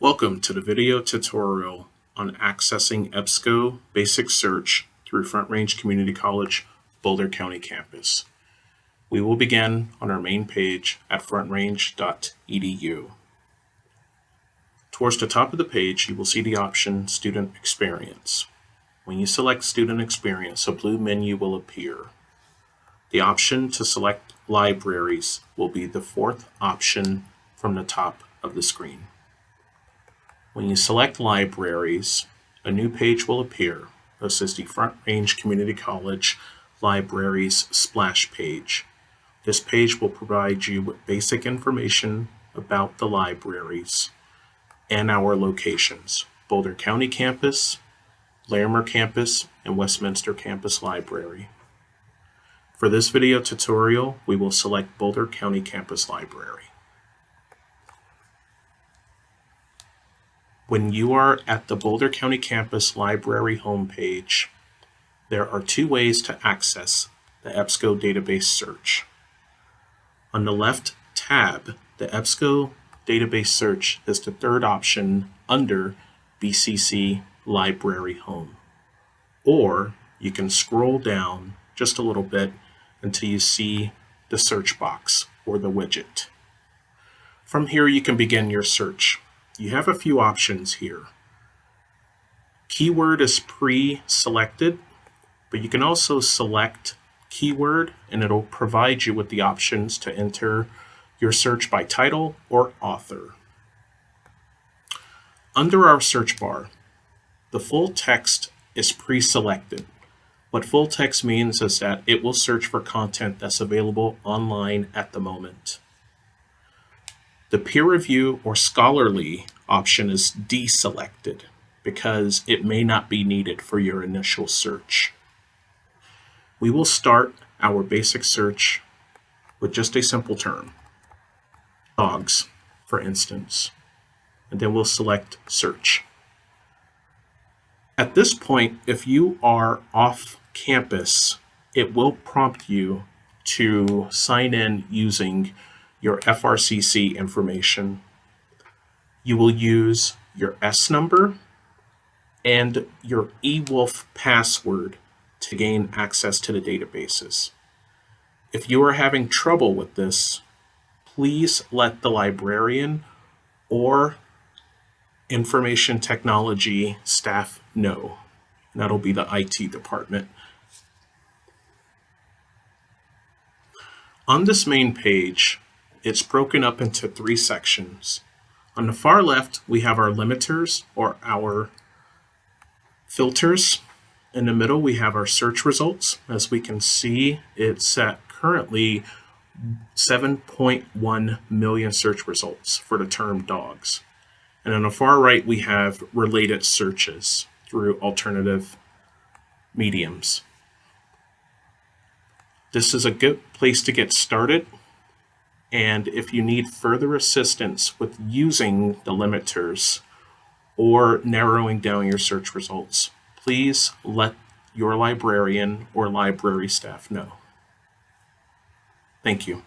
Welcome to the video tutorial on accessing EBSCO Basic Search through Front Range Community College, Boulder County campus. We will begin on our main page at frontrange.edu. Towards the top of the page, you will see the option Student Experience. When you select Student Experience, a blue menu will appear. The option to select libraries will be the fourth option from the top of the screen. When you select libraries, a new page will appear. This is the Front Range Community College Libraries splash page. This page will provide you with basic information about the libraries and our locations: Boulder County campus, Larimer campus, and Westminster campus library. For this video tutorial, we will select Boulder County campus library. When you are at the Boulder County campus library homepage, there are two ways to access the EBSCO database search. On the left tab, the EBSCO database search is the third option under BCC Library Home. Or you can scroll down just a little bit until you see the search box or the widget. From here, you can begin your search. You have a few options here. Keyword is pre-selected, but you can also select keyword and it'll provide you with the options to enter your search by title or author. Under our search bar, the full text is pre-selected. What full text means is that it will search for content that's available online at the moment. The peer review or scholarly option is deselected because it may not be needed for your initial search. We will start our basic search with just a simple term, dogs, for instance, and then we'll select search. At this point, if you are off campus, it will prompt you to sign in using your FRCC information. You will use your S number and your eWolf password to gain access to the databases. If you are having trouble with this, please let the librarian or information technology staff know. That'll be the IT department. On this main page, it's broken up into three sections. On the far left, we have our limiters or our filters. In the middle, we have our search results. As we can see, it's at currently 7.1 million search results for the term dogs. And on the far right, we have related searches through alternative mediums. This is a good place to get started. And if you need further assistance with using the limiters or narrowing down your search results, please let your librarian or library staff know. Thank you.